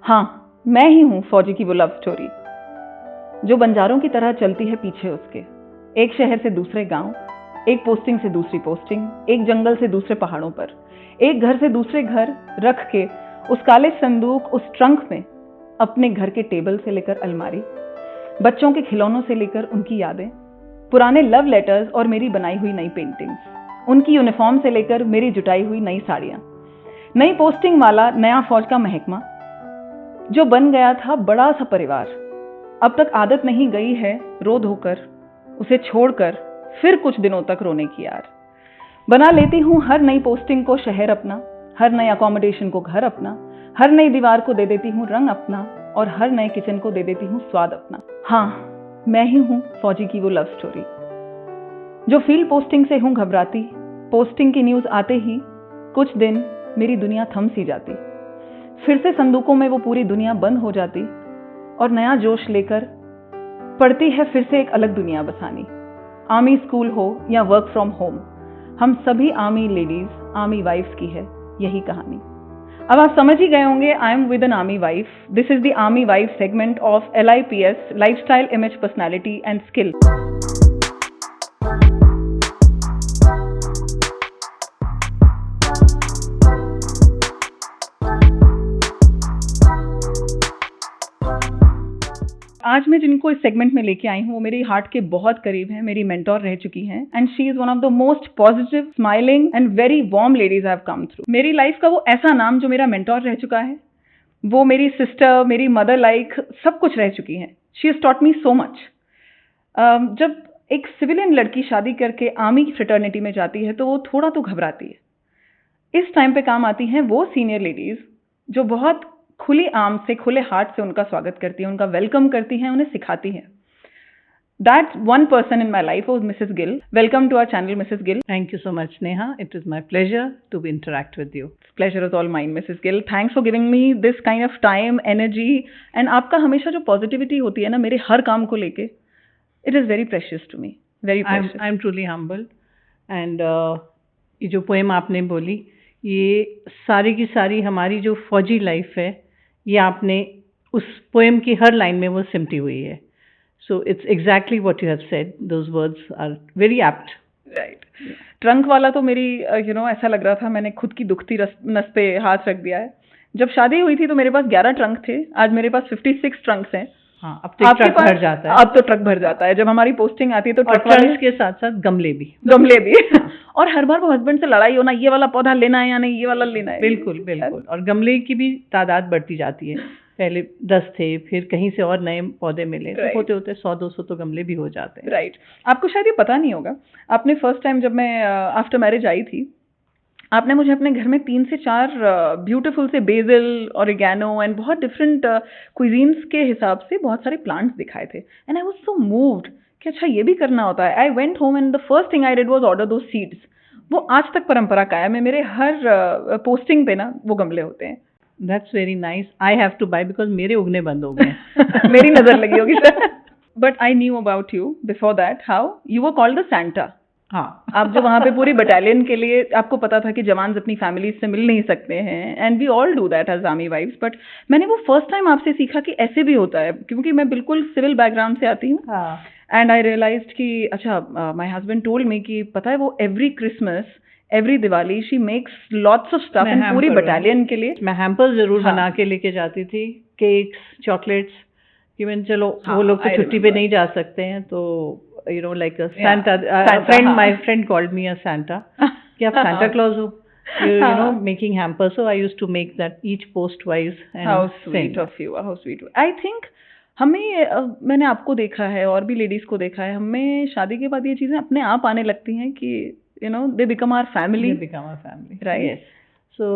हाँ, मैं ही हूँ फौजी की वो लव स्टोरी जो बंजारों की तरह चलती है पीछे उसके। एक शहर से दूसरे गांव, एक पोस्टिंग से दूसरी पोस्टिंग, एक जंगल से दूसरे पहाड़ों पर, एक घर से दूसरे घर रख के उस काले संदूक, उस ट्रंक में अपने घर के टेबल से लेकर अलमारी, बच्चों के खिलौनों से लेकर उनकी यादें, पुराने लव लेटर्स और मेरी बनाई हुई नई पेंटिंग्स, उनकी यूनिफॉर्म से लेकर मेरी जुटाई हुई नई साड़ियां, नई पोस्टिंग वाला नया फौज का महकमा जो बन गया था बड़ा सा परिवार। अब तक आदत नहीं गई है रो धोकर, उसे छोड़कर फिर कुछ दिनों तक रोने की यार। बना लेती हूँ हर नई पोस्टिंग को शहर अपना, हर नए अकोमोडेशन को घर अपना, हर नई दीवार को दे देती हूँ रंग अपना और हर नए किचन को दे देती हूँ स्वाद अपना। हाँ, मैं ही हूँ फौजी की वो लव स्टोरी जो फील्ड पोस्टिंग से हूँ घबराती। पोस्टिंग की न्यूज़ आते ही कुछ दिन मेरी दुनिया थम सी जाती, फिर से संदूकों में वो पूरी दुनिया बंद हो जाती और नया जोश लेकर पड़ती है फिर से एक अलग दुनिया बसानी। आर्मी स्कूल हो या वर्क फ्रॉम होम, हम सभी आर्मी लेडीज, आर्मी वाइफ्स की है यही कहानी। अब आप समझ ही गए होंगे, I am with an army wife. This is the army wife segment of LIPS, lifestyle, image, personality and skill. आज मैं जिनको इस सेगमेंट में लेके आई हूँ वो मेरी हार्ट के बहुत करीब हैं, मेरी मेंटोर रह चुकी हैं and she is one of the most positive, smiling and very warm ladies I have come through. मेरी लाइफ का वो ऐसा नाम जो मेरा मेंटोर रह चुका है, वो मेरी सिस्टर, मेरी मदर लाइक सब कुछ रह चुकी हैं। She has taught me so much. जब एक सिविलियन लड़की शादी करके आर्मी की फ्रेटर्निटी में जाती है तो वो थोड़ा तो घबराती है। इस टाइम पे काम आती हैं वो सीनियर लेडीज जो बहुत खुली आर्म से, खुले हार्ट से उनका स्वागत करती हैं, उनका वेलकम करती हैं, उन्हें सिखाती हैं। That one person in my life was Mrs. Gill. Welcome to our channel, Mrs. Gill. Thank you so much, Neha. It is my pleasure to interact with you. Pleasure is all mine, Mrs. Gill. Thanks for giving me this kind of time, energy, and आपका हमेशा जो positivity होती है ना मेरे हर काम को लेके, it is very precious to me. Very precious. I'm truly humbled. And ये जो poem आपने बोली, ये सारी की सारी हमारी जो फौजी लाइफ है, ये आपने उस पोएम की हर लाइन में वो सिमटी हुई है। So it's exactly what you have said, those words are very apt. Right. Trunk वाला तो मेरी ऐसा लग रहा था मैंने खुद की दुखती नस पे हाथ रख दिया है। जब शादी हुई थी तो मेरे पास 11 ट्रंक थे, आज मेरे पास 56 ट्रंक्स हैं। हाँ, अब तो ट्रक भर जाता है। अब तो ट्रक भर जाता है। जब हमारी पोस्टिंग आती है तो ट्रक वाले के साथ साथ गमले भी और हर बार वो हस्बैंड से लड़ाई होना, ये वाला पौधा लेना है या नहीं, ये वाला लेना है। बिल्कुल बिल्कुल। और गमले की भी तादाद बढ़ती जाती है। पहले 10 थे, फिर कहीं से और नए पौधे मिले, तो होते होते 100-200 तो गमले भी हो जाते हैं। राइट। आपको शायद ये पता नहीं होगा, आपने फर्स्ट टाइम जब मैं आफ्टर मैरिज आई थी, आपने मुझे अपने घर में 3 से 4 ब्यूटीफुल से बेसिल, ऑरिगेनो एंड बहुत डिफरेंट क्विजीन्स के हिसाब से बहुत सारे प्लांट्स दिखाए थे and I was so moved कि अच्छा ये भी करना होता है। I went home and the first thing I did was order those seeds. वो आज तक परंपरा कायम है, मेरे हर पोस्टिंग पे ना वो गमले होते हैं। That's very nice. I have to buy because मेरे उगने बंद हो गए। मेरी नजर लगी होगी sir. But I knew about you before that. How you were called the Santa. हाँ, आप जो वहाँ पे पूरी बटालियन के लिए, आपको पता था कि जवान अपनी फैमिली से मिल नहीं सकते हैं and we all do that as army wives. But मैंने वो फर्स्ट टाइम आपसे सीखा कि ऐसे भी होता है, क्योंकि मैं बिल्कुल सिविल बैकग्राउंड से आती हूँ। एंड आई रियलाइज्ड कि अच्छा, माय हस्बैंड टोल्ड मी कि पता है वो every Christmas, every Diwali she makes lots of stuff in पूरी बटालियन के लिए। मैं हैम्पर जरूर बना के लेके जाती थी, केक्स, चॉकलेट्स, कि मैं चलो वो लोग तो छुट्टी पे नहीं जा सकते हैं, तो you know, like a Santa. My friend called me a Santa. कि आप Santa Claus हो, you know, making hampers. So I used to make that each post wise. And how sweet of you, how sweet. I think हमें, मैंने आपको देखा है और भी लेडीज को देखा है, हमें शादी के बाद ये चीजें अपने आप आने लगती हैं कि you know they become our family. They become our family. Right. Yes. So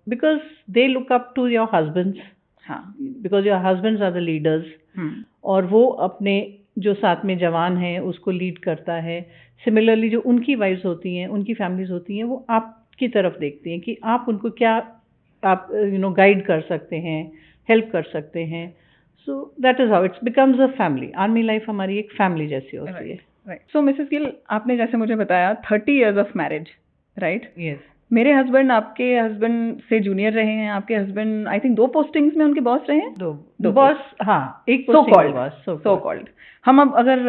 because they look up to your husbands. हाँ. Because your husbands are the leaders. और वो अपने जो साथ में जवान हैं उसको लीड करता है। सिमिलरली जो उनकी वाइफ्स होती हैं, उनकी फैमिलीज होती हैं, वो आपकी तरफ देखती हैं कि आप उनको क्या, आप गाइड कर सकते हैं, हेल्प कर सकते हैं। So that is how it's becomes a family. Army life हमारी एक फैमिली जैसी होती है। राइट। सो मिसेस गिल, आपने जैसे मुझे बताया 30 years of marriage, right? Yes. मेरे हस्बैंड आपके हस्बैंड से जूनियर रहे हैं, आपके हस्बैंड आई थिंक 2 पोस्टिंग्स में उनके बॉस रहे हैं। दो बॉस, हाँ, एक so posting called boss, so called. हम अब अगर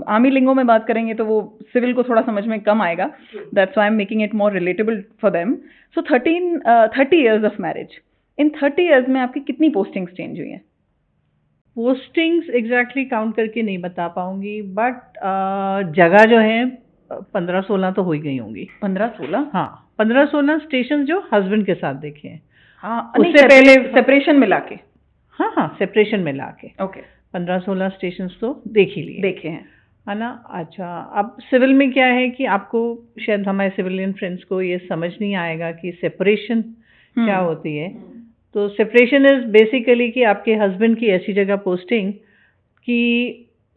आर्मी लिंगो में बात करेंगे तो वो सिविल को थोड़ा समझ में कम आएगा, that's why I am making it more relatable for them. So 30 years of marriage, in 30 years में आपकी कितनी पोस्टिंग्स चेंज हुई हैं? पोस्टिंग्स एग्जैक्टली काउंट करके नहीं बता पाऊंगी, बट जगह जो है 15-16 तो हो ही गई होंगी। 15-16? हाँ, 15-16 स्टेशन जो हस्बैंड के साथ देखे हैं। हाँ, उससे पहले सेपरेशन मिला के। हाँ, सेपरेशन में लाके ओके, 15-16 स्टेशन तो देख ही लिए, देखे हैं, है ना। अच्छा, अब सिविल में क्या है कि आपको शायद हमारे सिविलियन फ्रेंड्स को ये समझ नहीं आएगा कि सेपरेशन क्या होती है। तो सेपरेशन इज बेसिकली कि आपके हस्बैंड की ऐसी जगह पोस्टिंग कि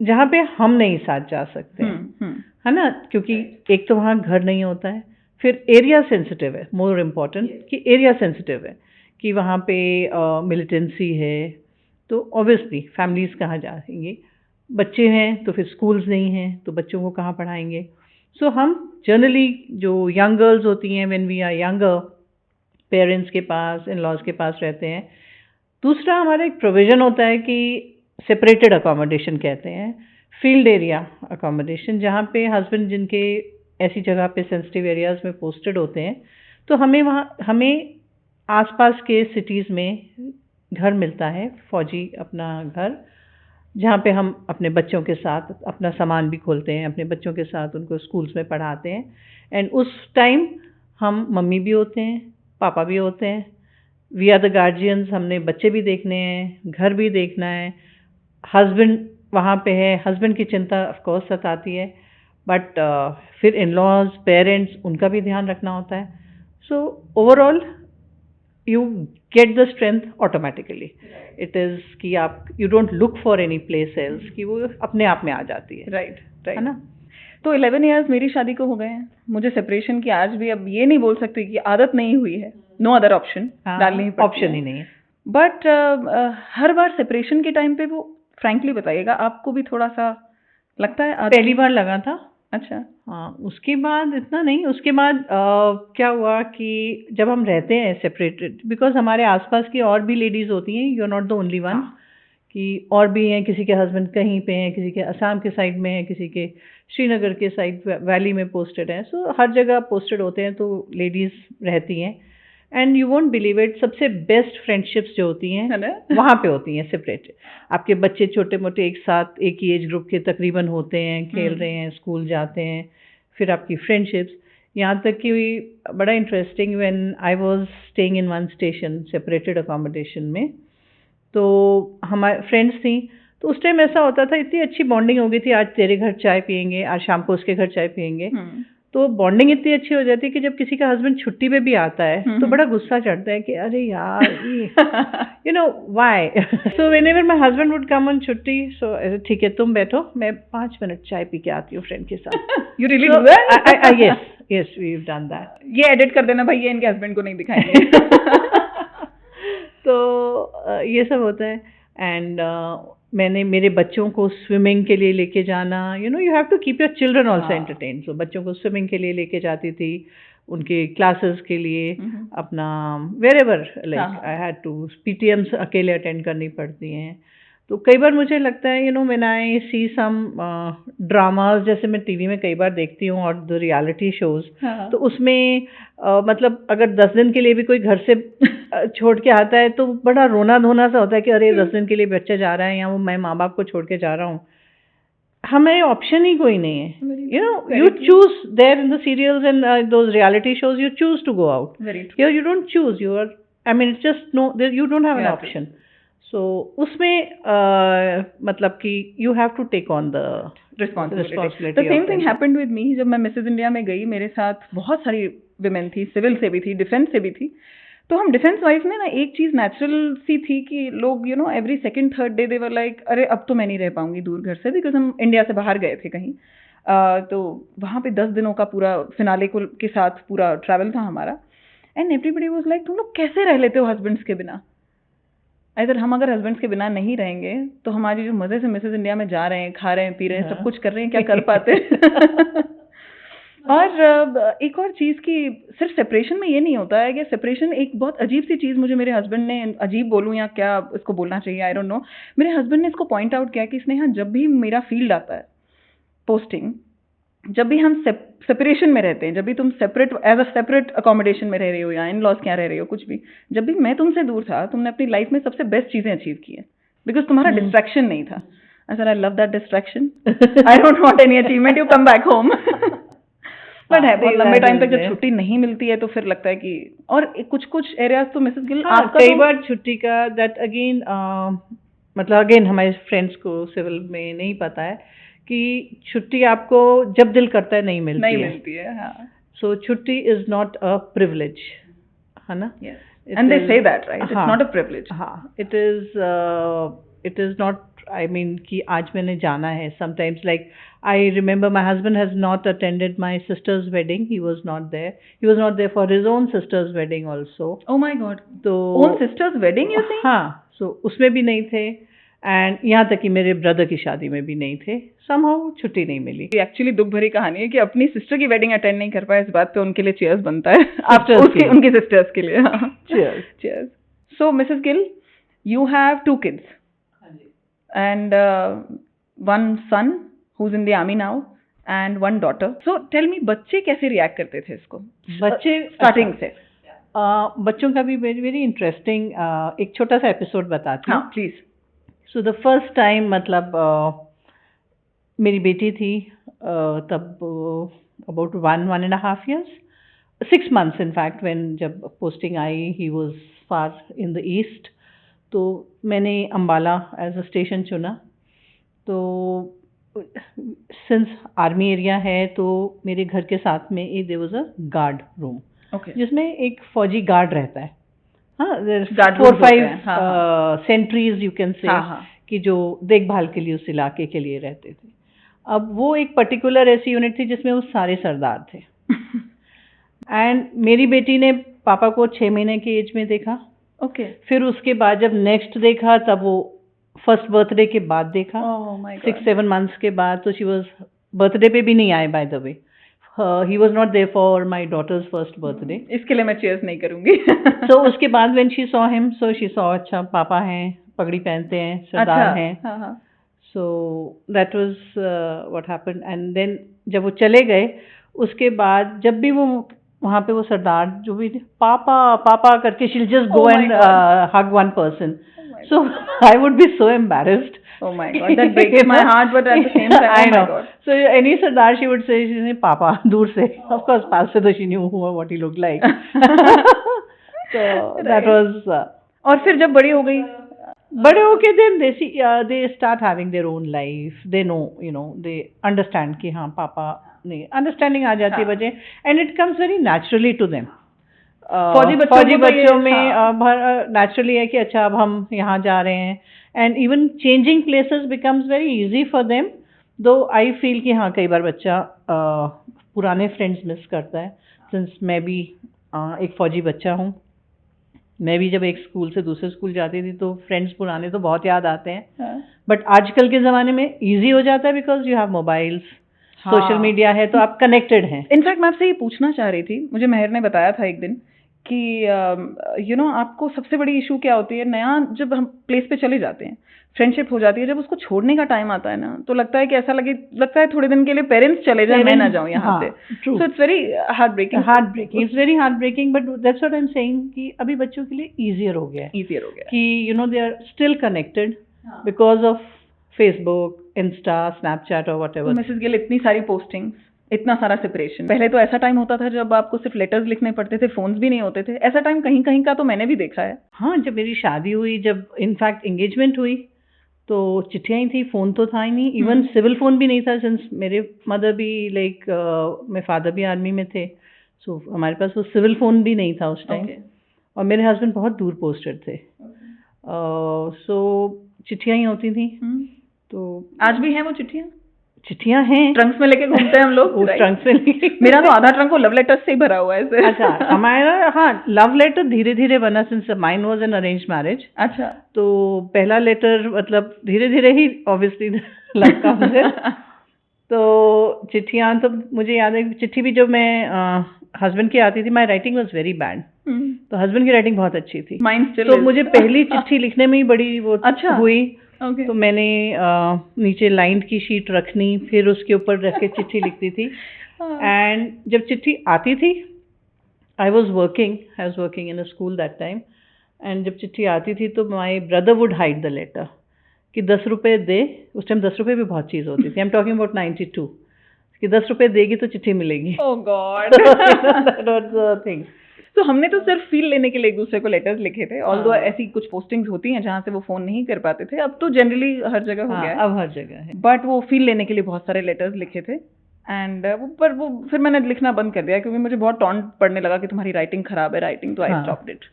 जहाँ पे हम नहीं साथ जा सकते हैं, है ना, क्योंकि एक तो वहाँ घर नहीं होता है, फिर एरिया सेंसिटिव है, मोर इम्पोर्टेंट कि एरिया सेंसिटिव है कि वहाँ पे मिलिटेंसी है, तो ऑब्वियसली फैमिलीज कहाँ जाएंगे, बच्चे हैं तो फिर स्कूल्स नहीं हैं तो बच्चों को कहाँ पढ़ाएंगे। सो हम जनरली जो यंग गर्ल्स होती हैं, when we are younger, parents के पास, इन लॉज के पास रहते हैं। दूसरा हमारा एक प्रोविज़न होता है कि सेपरेटेड अकोमोडेशन कहते हैं, फील्ड एरिया अकोमोडेशन, जहाँ पे हस्बैंड जिनके ऐसी जगह पे सेंसिटिव एरियाज़ में पोस्टेड होते हैं, तो हमें आसपास के सिटीज़ में घर मिलता है, फौजी अपना घर, जहाँ पे हम अपने बच्चों के साथ अपना सामान भी खोलते हैं, अपने बच्चों के साथ उनको स्कूल्स में पढ़ाते हैं। एंड उस टाइम हम मम्मी भी होते हैं, पापा भी होते हैं, वी आर द गार्जियंस, हमने बच्चे भी देखने हैं, घर भी देखना है, हस्बैंड वहाँ पे है, हस्बैंड की चिंता ऑफ कोर्स सताती है, बट फिर इन लॉज, पेरेंट्स, उनका भी ध्यान रखना होता है। So overall you get the strength automatically. It is कि आप you don't look for any place else, कि वो अपने आप में आ जाती है, राइट, है ना। तो 11 इयर्स मेरी शादी को हो गए हैं, मुझे सेपरेशन की आज भी अब ये नहीं बोल सकती कि आदत नहीं हुई है, नो अदर ऑप्शन, डालनी ही पड़ती है, ऑप्शन ही नहीं है। बट हर बार सेपरेशन के टाइम पे वो फ्रैंकली बताइएगा, आपको भी थोड़ा सा लगता है? पहली बार लगा था। अच्छा, हाँ, उसके बाद इतना नहीं। उसके बाद क्या हुआ कि जब हम रहते हैं सेपरेटेड, बिकॉज हमारे आसपास की और भी लेडीज़ होती हैं, you are not the only one, कि और भी हैं, किसी के हस्बैंड कहीं पे हैं, किसी के असम के साइड में हैं, किसी के श्रीनगर के साइड वैली में पोस्टेड हैं। सो हर जगह पोस्टेड होते हैं तो लेडीज़ रहती हैं। And you won't believe it, सबसे बेस्ट फ्रेंडशिप्स जो होती हैं वहाँ पे होती हैं सेपरेट। आपके बच्चे छोटे मोटे एक साथ एक ही एज ग्रुप के तकरीबन होते हैं, खेल रहे हैं, स्कूल जाते हैं, फिर आपकी फ्रेंडशिप्स, यहाँ तक कि बड़ा interesting, when I was staying in one station separated accommodation में, तो हमारे फ्रेंड्स थी, तो उस टाइम ऐसा होता था, इतनी अच्छी बॉन्डिंग हो गई थी, आज तेरे घर चाय पियेंगे, आज शाम को उसके घर चाय पियेंगे, तो बॉन्डिंग इतनी अच्छी हो जाती है कि जब किसी का हस्बैंड छुट्टी पे भी आता है तो बड़ा गुस्सा चढ़ता है कि अरे यार you know why. So whenever my husband would come on छुट्टी, सो ठीक है तुम बैठो, मैं 5 मिनट चाय पी के आती हूँ फ्रेंड के साथ। You really do that? Yes, we have done that. ये एडिट कर देना भाई, ये इनके हस्बैंड को नहीं दिखाएंगे। तो ये सब होता है। एंड मैंने मेरे बच्चों को स्विमिंग के लिए लेके जाना, you know you have to keep your children also entertain, so बच्चों को स्विमिंग के लिए लेके जाती थी, उनके क्लासेस के लिए, अपना wherever, like I had to, PTMs अकेले अटेंड करनी पड़ती हैं। तो कई बार मुझे लगता है, you know when I see some dramas, जैसे मैं टीवी में कई बार देखती हूँ, और द रियलिटी शोज, तो उसमें मतलब अगर 10 दिन के लिए भी कोई घर से छोड़ के आता है तो बड़ा रोना धोना सा होता है कि अरे 10 दिन के लिए बच्चा जा रहा है, या वो मैं माँ बाप को छोड़ के जा रहा हूँ। हमें ऑप्शन ही कोई नहीं है, you know you choose there in the serials and those reality shows, you choose to go out, here you don't choose, you are, I mean it's just no, you don't have an option. So उसमें मतलब कि you have to take on the responsibility. The same thing happened with me. जब मैं Mrs India में गई, मेरे साथ बहुत सारी विमेन थी, सिविल से भी थी, डिफेंस से भी थी। तो हम डिफेंस वाइफ में ना एक चीज़ नेचुरल सी थी कि लोग, you know, every second third day they were like, अरे अब तो मैं नहीं रह पाऊंगी दूर घर से, बिकॉज हम इंडिया से बाहर गए थे कहीं। तो वहाँ पे 10 दिनों का पूरा फिनाले के साथ पूरा ट्रैवल था हमारा। एंड एवरीबडी वाज लाइक, तुम लोग कैसे रह लेते हो हस्बैंड्स के बिना? हम अगर हस्बैंड्स के बिना नहीं रहेंगे तो हमारी जो मज़े से मिसेज इंडिया में जा रहे हैं, खा रहे हैं, पी रहे हैं, सब कुछ कर रहे हैं, क्या कर पाते? और एक और चीज़ कि सिर्फ सेपरेशन में ये नहीं होता है कि सेपरेशन एक बहुत अजीब सी चीज़ मुझे मेरे हस्बैंड ने, अजीब बोलूँ या क्या इसको बोलना चाहिए, आई डोंट नो, मेरे हस्बैंड ने इसको पॉइंट आउट किया कि स्नेहा जब भी मेरा फील्ड आता है पोस्टिंग, जब भी हम सेपरेशन में रहते हैं, जब भी तुम separate as a separate accommodation में रह रही हो या इन लॉज क्या रह रही हो कुछ भी, जब भी मैं तुमसे दूर था, तुमने अपनी लाइफ में सबसे बेस्ट चीज़ें अचीव की है बिकॉज तुम्हारा डिस्ट्रैक्शन नहीं था. I said, I love that distraction. I don't want any achievement. You come back home. But है बहुत लंबे टाइम तक जब छुट्टी नहीं मिलती है तो फिर लगता है कि, और कुछ कुछ एरियाज तो मिसेस गिल आपका कई बार छुट्टी का दैट अगेन मतलब अगेन हमारे फ्रेंड्स को सिविल में नहीं पता है कि छुट्टी आपको जब दिल करता है नहीं मिलती है. हाँ. सो छुट्टी इज नॉट अ प्रिविलेज, है ना? And they say that right, it's not a privilege. हाँ, it is not, I mean कि आज मैंने जाना है. Sometimes like I remember my husband has not attended my sister's wedding. He was not there for his own sister's wedding also. Oh my God. तो own sister's wedding you think? हाँ, so उसमें भी नहीं थे and यहाँ तक कि मेरे ब्रदर की शादी में भी नहीं थे. समहाउ छुट्टी नहीं मिली. एक्चुअली दुख भरी कहानी है कि अपनी सिस्टर की वेडिंग अटेंड नहीं कर पाए, इस बात पे उनके लिए चीयर्स बनता है. आप उनकी सिस्टर्स के लिए cheers. So Mrs Gill, you have 2 kids and one son who's in the army now and 1 daughter. So tell me, बच्चे कैसे रिएक्ट करते थे इसको? बच्चे स्टार्टिंग से बच्चों का भी वेरी वेरी इंटरेस्टिंग एक छोटा सा एपिसोड बताती हूँ. हाँ please. So the first time मतलब मेरी बेटी थी तब about 1.5 years, 6 months in fact, when जब posting I he was far in the east. तो मैंने अम्बाला एज अ स्टेशन चुना. तो सिंस आर्मी एरिया है तो मेरे घर के साथ में ही there was a guard room जिसमें एक फौजी गार्ड रहता है. हाँ, 4-5 सेंट्रीज यू कैन से कि जो देखभाल के लिए उस इलाके के लिए रहते थे. अब वो एक पर्टिकुलर ऐसी यूनिट थी जिसमें वो सारे सरदार थे. एंड मेरी बेटी ने पापा को 6 महीने की एज में देखा. फिर उसके बाद जब नेक्स्ट देखा तब वो फर्स्ट बर्थडे के बाद देखा. 6-7 months के बाद. तो शी वॉज बर्थडे पे भी नहीं आए by the way. He was not there for my daughter's first birthday. इसके लिए मैं चीयर्स नहीं करूंगी. तो उसके बाद when she saw him, so she saw अच्छा पापा हैं, पगड़ी पहनते हैं, सरदार हैं. So that was what happened. And then जब वो चले गए उसके बाद जब भी वो वहाँ पे वो सरदार जो भी पापा पापा करके she'll just go and hug one person. So I would be so embarrassed. Oh my God, that breaks my heart, but at the same time, I know. Oh my God. So any sardar she would say, she say papa दूर से. Of course पास से तो she knew what he looked like. So that was. और फिर जब बड़ी हो गई, बड़े होके then they start having their own life. They know, they understand कि हाँ पापा नहीं, अंडरस्टैंडिंग आ जाती है बच्चे. And it comes very naturally to them. फौजी बच्चों में नेचुरली है कि अच्छा अब हम यहाँ जा रहे हैं. And even changing places becomes very easy for them. दो आई फील कि हाँ कई बार बच्चा पुराने फ्रेंड्स मिस करता है. सिंस मैं भी एक फौजी बच्चा हूँ, मैं भी जब एक स्कूल से दूसरे स्कूल जाती थी तो फ्रेंड्स पुराने तो बहुत याद आते हैं. बट आजकल के ज़माने में ईजी हो जाता है because you have mobiles, social media है, तो आप कनेक्टेड हैं. इनफैक्ट मैं आपसे ये पूछना चाह रही थी, मुझे मेहर ने बताया था एक दिन कि आपको सबसे बड़ी इशू क्या होती है, नया जब हम प्लेस पे चले जाते हैं, फ्रेंडशिप हो जाती है, जब उसको छोड़ने का टाइम आता है ना तो लगता है कि ऐसा लगता है थोड़े दिन के लिए पेरेंट्स चले जाए, मैं ना जाऊँ यहाँ से. So it's very heart breaking. It's very heart breaking, but that's what I am saying कि अभी बच्चों के लिए ईजियर हो गया कि they are still connected because of Facebook, Insta, Snapchat और व्हाटएवर. मिसेस गिल, इतनी सारी पोस्टिंग्स, इतना सारा सेपरेशन. पहले तो ऐसा टाइम होता था जब आपको सिर्फ लेटर्स लिखने पड़ते थे, फोन्स भी नहीं होते थे. ऐसा टाइम कहीं कहीं का तो मैंने भी देखा है. हाँ, जब मेरी शादी हुई, जब इनफैक्ट एंगेजमेंट हुई तो चिट्ठियाँ ही थी, फ़ोन तो था ही नहीं. इवन सिविल फ़ोन भी नहीं था सिंस मेरे मदर भी लाइक मेरे फादर भी आर्मी में थे. सो हमारे पास वो सिविल फ़ोन भी नहीं था उस टाइम. और मेरे हस्बैंड बहुत दूर पोस्टेड थे. सो चिट्ठियाँ ही होती थी. तो आज भी हैं वो चिट्ठियाँ हैं, ट्रंक्स में लेके घूमते हैं हम लोग. ट्रंक से मेरा तो आधा ट्रंक वो लव लेटर्स से ही भरा हुआ है ऐसे. अच्छा, हमारा हाँ लव लेटर धीरे धीरे बना since mine was an arrange marriage. अच्छा, तो पहला लेटर मतलब धीरे धीरे ही ऑब्वियसली लव का मुझे. तो चिट्ठियाँ तो मुझे याद है, चिट्ठी भी जब मैं हस्बैंड की आती थी, my writing was very bad, तो हस्बैंड की राइटिंग बहुत अच्छी थी। माइंड स्टिल तो मुझे पहली चिट्ठी लिखने में ही बड़ी वो अच्छा हुई। ओके तो मैंने नीचे लाइन की शीट रखनी, फिर उसके ऊपर रख के चिट्ठी लिखती थी। एंड जब चिट्ठी आती थी, I was working in a school that time, and जब चिट्ठी आती थी तो my brother would hide the letter कि 10 रुपये दे। उस टाइम 10 रुपये भी बहुत चीज़ होती थी। आई एम टॉकिंग अबाउट 92 कि 10 रुपये देगी तो चिट्ठी मिलेगी। Oh God that was the thing. तो हमने तो सिर्फ फील लेने के लिए एक दूसरे को लेटर्स लिखे थे, ऑल्दो हाँ। ऐसी कुछ पोस्टिंग्स होती हैं जहाँ से वो फोन नहीं कर पाते थे। अब तो जनरली हर जगह हो हाँ, गया है, अब हर जगह है। बट वो फील लेने के लिए बहुत सारे लेटर्स लिखे थे। एंड पर वो फिर मैंने लिखना बंद कर दिया क्योंकि मुझे बहुत टॉन्ट पड़ने लगा कि तुम्हारी राइटिंग खराब है राइटिंग, तो आई हाँ। Stopped it.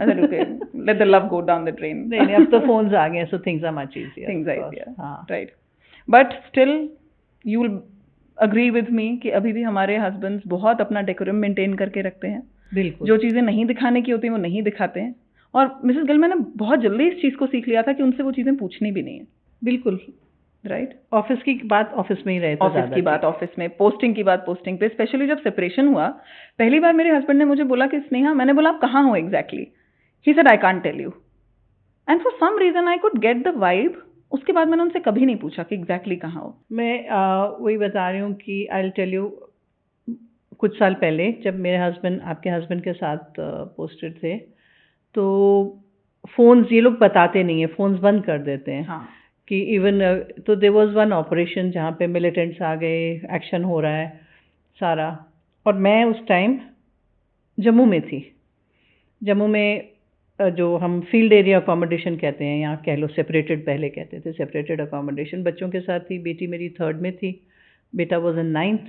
I said okay let the love go down the drain. नहीं, अब तो फोन्स आ गए, so things are much easier. Things are easier, हाँ, right. But still you will agree with me कि अभी भी हमारे हस्बैंड्स बहुत अपना डेकोरम मेंटेन करके रखते हैं। बिल्कुल। जो चीज़ें नहीं दिखाने की होती हैं वो नहीं दिखाते हैं। और मिसेस गिल, मैंने बहुत जल्दी इस चीज़ को सीख लिया था कि उनसे वो चीज़ें पूछनी भी नहीं है। बिल्कुल, राइट। ऑफिस की बात ऑफिस में ही रहता, ऑफिस की बात ऑफिस में, पोस्टिंग की बात पोस्टिंग पे। स्पेशली जब सेपरेशन हुआ पहली बार, मेरे हस्बैंड ने मुझे बोला कि स्नेहा, मैंने बोला आप कहाँ हो exactly? He said I can't tell you. And for some reason I could get the vibe. उसके बाद मैंने उनसे कभी नहीं पूछा कि एग्जैक्टली कहाँ हो। मैं वही बता रही हूँ कि आई विल टेल यू, कुछ साल पहले जब मेरे हस्बैंड आपके हस्बैंड के साथ पोस्टेड थे, तो फोन्स ये लोग बताते नहीं है, फोन्स बंद कर देते हैं। हाँ। कि इवन तो देयर वाज वन ऑपरेशन जहाँ पे मिलिटेंट्स आ गए, एक्शन हो रहा है सारा, और मैं उस टाइम जम्मू में थी। जम्मू में जो हम फील्ड एरिया अकोमोडेशन कहते हैं, यहाँ कह लो सेपरेटेड, पहले कहते थे सेपरेटेड अकोमोडेशन, बच्चों के साथ थी। बेटी मेरी 3rd में थी, बेटा वॉज इन 9th।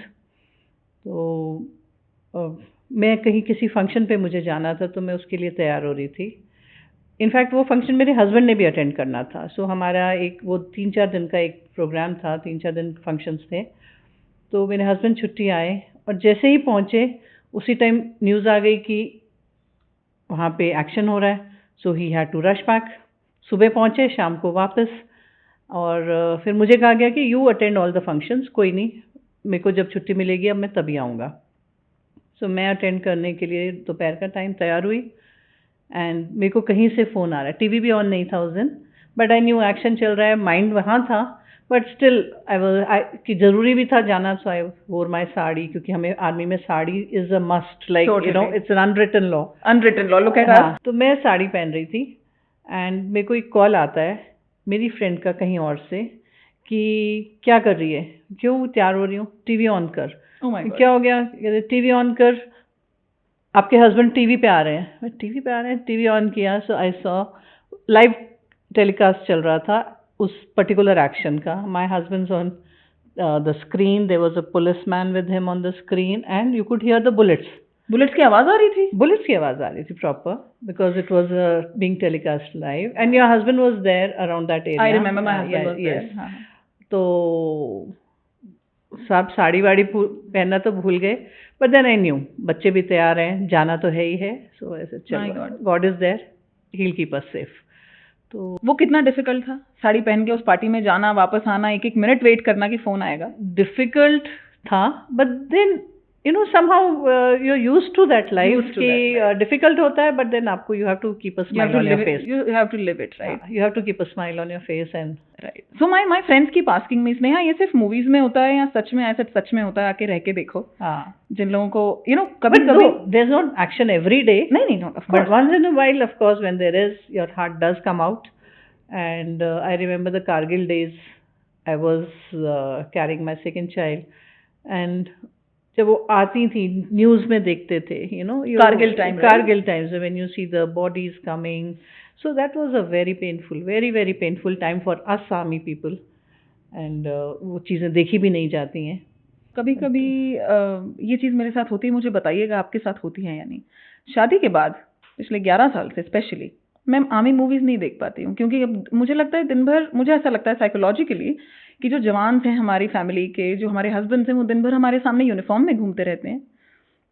तो मैं कहीं किसी फंक्शन पे मुझे जाना था, तो मैं उसके लिए तैयार हो रही थी। इनफैक्ट वो फंक्शन मेरे हस्बैंड ने भी अटेंड करना था। सो हमारा एक वो 3-4 दिन का एक प्रोग्राम था, 3-4 दिन फंक्शंस थे। तो मेरे हस्बैंड छुट्टी आए और जैसे ही पहुँचे उसी टाइम न्यूज़ आ गई कि वहाँ पे एक्शन हो रहा है। So he had to rush back. सुबह पहुँचे, शाम को वापस। और फिर मुझे कहा गया कि you attend all the functions, कोई नहीं, मेरे को जब छुट्टी मिलेगी अब मैं तभी आऊँगा। सो मैं अटेंड करने के लिए दोपहर का टाइम तैयार हुई, एंड मेरे को कहीं से फ़ोन आ रहा है। टीवी भी ऑन नहीं था उस दिन, बट आई न्यू एक्शन चल रहा है, माइंड वहाँ था, बट स्टिल कि ज़रूरी भी था जाना। सो आई वोर माई साड़ी, क्योंकि हमें आर्मी में sari is a must, like you know, it's an unwritten law. Unwritten law, look at us. तो मैं साड़ी पहन रही थी, एंड मेरे को एक कॉल आता है मेरी फ्रेंड का कहीं और से कि क्या कर रही है, क्यों तैयार हो रही हूँ, टीवी ऑन कर। Oh my God. क्या हो गया? टीवी ऑन कर, आपके हस्बैंड टीवी पे आ रहे हैं। मैं टीवी पे आ रहे हैं, टीवी ऑन किया। So I saw live telecast चल रहा था उस पर्टिकुलर एक्शन का। My husband's on the screen, there was a police man with him on the screen, and you could hear the bullets. Bullets की आवाज आ रही थी? बुलेट्स की आवाज आ रही थी proper, because it was being telecast live, and your husband was there around that area. I remember my husband was there. तो सब साड़ी वाड़ी पहनना तो भूल गए, बट देन आई न्यू बच्चे भी तैयार हैं, जाना तो है ही है। सो ऐसे चलो, God is there, he will keep us safe. तो वो कितना डिफिकल्ट था साड़ी पहन के उस पार्टी में जाना, वापस आना, एक एक मिनट वेट करना कि फोन आएगा? डिफिकल्ट था, but then you know somehow you are used to that life कि डिफिकल्ट होता है, बट देन आपको you have to keep a smile on your face. You have to live it, right? You have to keep a smile on your face, and right. So my friends keep asking me, Sneha ये सिर्फ movies में होता है या सच में ऐसा सच में होता है? आके रह के देखो। हाँ, जिन लोगों को यू नो कभी कभी there is not action every day, नहीं, but once in a while, of course, when there is, your heart does come out. And I remember the Kargil days. I was carrying my second child, and जब वो आती थी news में देखते थे, you know, Kargil time, right? Kargil times, when you see the bodies coming, so that was a very painful, very very painful time for us army people, and वो चीज़ें देखी भी नहीं जाती हैं। कभी कभी ये चीज़ मेरे साथ होती है, मुझे बताइएगा आपके साथ होती है या नहीं। शादी के बाद पिछले 11 साल से स्पेशली मैं आर्मी मूवीज़ नहीं देख पाती हूँ, क्योंकि अब मुझे लगता है दिन भर, मुझे ऐसा लगता है साइकोलॉजिकली कि जो जवान हैं हमारी फैमिली के, जो हमारे हस्बैंड हैं, वो दिन भर हमारे सामने यूनिफॉर्म में घूमते रहते हैं,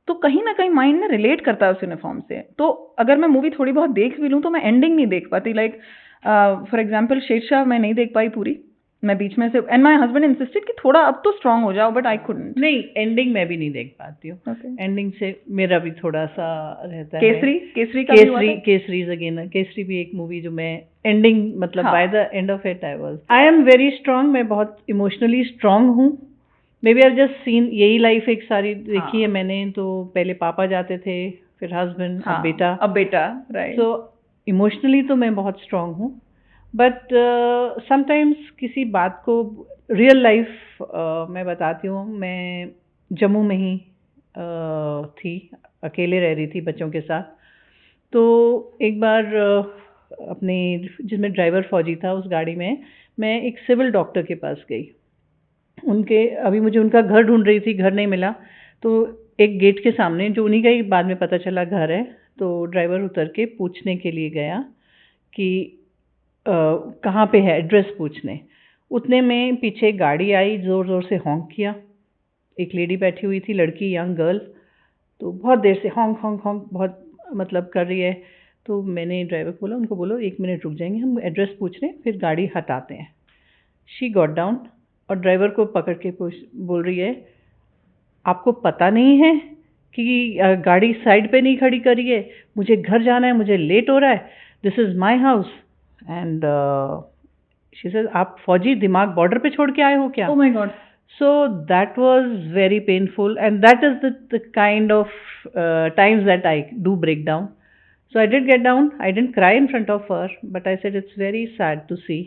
तो कहीं ना कहीं माइंड ना रिलेट करता है उस यूनिफॉर्म से। तो अगर मैं मूवी थोड़ी बहुत देख भी लूँ तो मैं एंडिंग नहीं देख पाती। लाइक फॉर एग्जाम्पल शेरशाह मैं नहीं देख पाई पूरी, मैं बीच में से, एंड माय हस्बैंड इंसिस्टेड कि थोड़ा अब तो स्ट्रांग हो जाओ, बट आई कुडंट। नहीं, एंडिंग मैं भी नहीं देख पाती हूँ। Okay. एंडिंग से मेरा भी थोड़ा सा रहता है। केसरी का भी हुआ था? केसरी अगेन, केसरी भी एक मूवी जो मैं एंडिंग मतलब हाँ। By the end of it I am very strong. मैं बहुत इमोशनली स्ट्रांग हूँ। Maybe I just seen यही लाइफ एक सारी देखी है मैंने। तो पहले पापा जाते थे, फिर हस्बैंड, अब बेटा, राइट। सो इमोशनली तो मैं बहुत स्ट्रांग हूँ। बट समटाइम्स किसी बात को रियल लाइफ मैं बताती हूँ। मैं जम्मू में ही थी, अकेले रह रही थी बच्चों के साथ। तो एक बार अपने जिसमें ड्राइवर फौजी था उस गाड़ी में मैं एक सिविल डॉक्टर के पास गई। अभी मुझे उनका घर ढूंढ रही थी, घर नहीं मिला। तो एक गेट के सामने, जो उन्हीं का ही बाद में पता चला घर है, तो ड्राइवर उतर के पूछने के लिए गया कि कहाँ पे है, एड्रेस पूछने। उतने में पीछे गाड़ी आई, ज़ोर ज़ोर से हॉन्क किया। एक लेडी बैठी हुई थी, लड़की, यंग गर्ल, तो बहुत देर से हॉन्क हॉन्क हॉन्क बहुत मतलब कर रही है। तो मैंने ड्राइवर को बोला, उनको बोलो 1 मिनट रुक जाएंगे, हम एड्रेस पूछ रहे हैं, फिर गाड़ी हटाते हैं। शी गॉट डाउन और ड्राइवर को पकड़ के बोल रही है, आपको पता नहीं है कि गाड़ी साइड पे नहीं खड़ी करी है, मुझे घर जाना है, मुझे लेट हो रहा है, this is my house. And she said, आप फौजी दिमाग बॉर्डर पे छोड़ के आए हो क्या? Oh my God. So that was very painful, and that is the kind of times that I do break down. So I did get down. I didn't cry in front of her, but I said it's very sad to see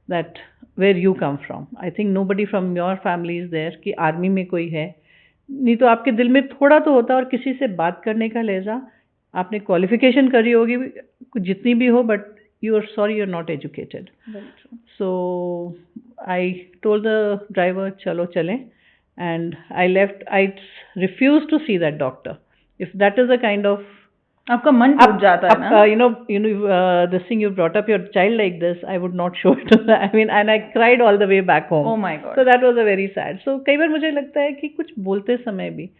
that where you come from. I think nobody from your family is there कि army में कोई है। नहीं तो आपके दिल में थोड़ा तो होता, और किसी से बात करने का लहजा, आपने क्वालिफिकेशन करी होगी जितनी भी हो, but you are sorry you're not educated. Very true. So I told the driver, chalo chale, and I left. I refused to see that doctor. If that is the kind of आपका मन टूट जाता है ना? this thing you brought up your child like this, I would not show it. I mean, and I cried all the way back home. Oh my God. So that was a very sad. So कई बार मुझे लगता है कि कुछ बोलते समय भी,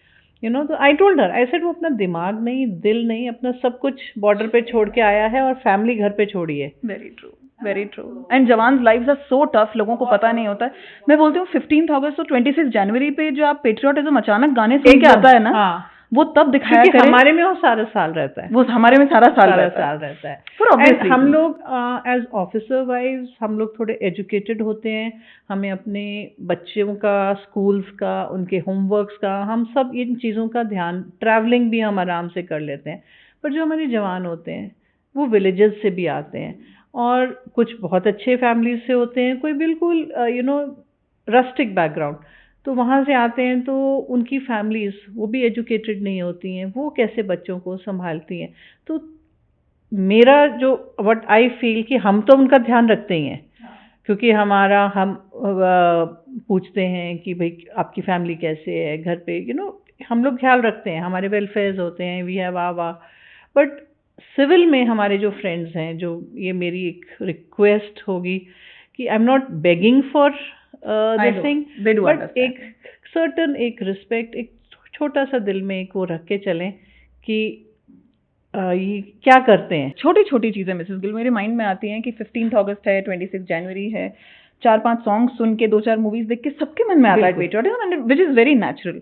तो I told her, I said वो अपना दिमाग नहीं, दिल नहीं, अपना सब कुछ बॉर्डर पे छोड़ के आया है और फैमिली घर पे छोड़ी है। Very true, very true. And jawans lives are so tough, लोगों को पता नहीं होता है। मैं बोलती हूँ 15 अगस्त और 26 जनवरी पे जो आप पेट्रियोटिज्म अचानक गाने सुन के आता है ना, हाँ, वो तब दिखाया करें, हमारे में वो सारा साल रहता है, वो हमारे में सारा साल रहता है। And हम लोग एज ऑफिसर वाइज हम लोग थोड़े एजुकेटेड होते हैं। हमें अपने बच्चों का, स्कूल्स का, उनके होमवर्क्स का, हम सब इन चीज़ों का ध्यान, ट्रैवलिंग भी हम आराम से कर लेते हैं। पर जो हमारे जवान होते हैं वो विलेजेस से भी आते हैं, और कुछ बहुत अच्छे फैमिलीज से होते हैं, कोई बिल्कुल रस्टिक बैकग्राउंड, तो वहाँ से आते हैं। तो उनकी फैमिलीज वो भी एजुकेटेड नहीं होती हैं, वो कैसे बच्चों को संभालती हैं। तो मेरा जो व्हाट आई फील कि हम तो उनका ध्यान रखते ही हैं, क्योंकि हम पूछते हैं कि भाई आपकी फैमिली कैसे है, घर पे हम लोग ख्याल रखते हैं, हमारे वेलफेयर्स होते हैं, वी हैव बट सिविल में हमारे जो फ्रेंड्स हैं, जो ये मेरी एक रिक्वेस्ट होगी कि I am not begging for this thing, but एक सर्टन एक रिस्पेक्ट, एक छोटा सा दिल में एक वो रख के चलें कि ये क्या करते हैं। छोटी छोटी चीज़ें मिसेस गिल मेरे माइंड में आती हैं कि 15 अगस्त है, 26 जनवरी है, 4-5 सॉन्ग सुन के, 2-4 मूवीज देख के सबके मन में आता है patriotism, which is very natural.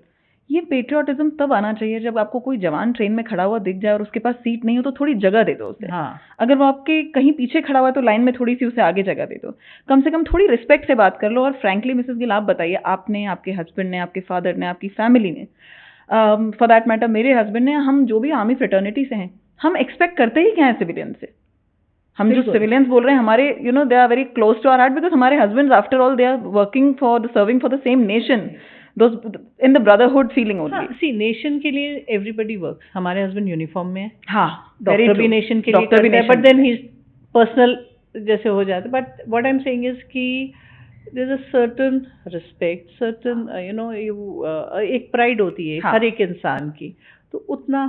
ये पेट्रियोटिज्म तब आना चाहिए जब आपको कोई जवान ट्रेन में खड़ा हुआ दिख जाए और उसके पास सीट नहीं हो तो थोड़ी जगह दे दो उसे। हाँ, अगर वो आपके कहीं पीछे खड़ा हुआ है तो लाइन में थोड़ी सी उसे आगे जगह दे दो, कम से कम थोड़ी रिस्पेक्ट से बात कर लो। और फ्रैंकली मिसेस गिल आप बताइए, आपने, आपके हस्बैंड ने, आपके फादर ने, आपकी फैमिली ने, फॉर दैट मैटर मेरे हस्बैंड ने, हम जो भी आर्मी फ्रेटर्निटी से हैं, हम एक्सपेक्ट करते ही क्या है सिविलियन से। हम जो सिविलियंस बोल रहे हैं हमारे they are very close to our heart, because हमारे husbands after all they are working for serving for the same nation, in the brotherhood feeling only. See nation के लिए एवरीबडी वर्क्स। हमारे हस्बैंड यूनिफॉर्म में है, हाँ, doctor भी nation के लिए करते हैं, बट देन ही पर्सनल जैसे हो जाता है। But what I am saying is कि there is a certain respect, certain एक प्राइड होती है हर एक इंसान की, तो उतना।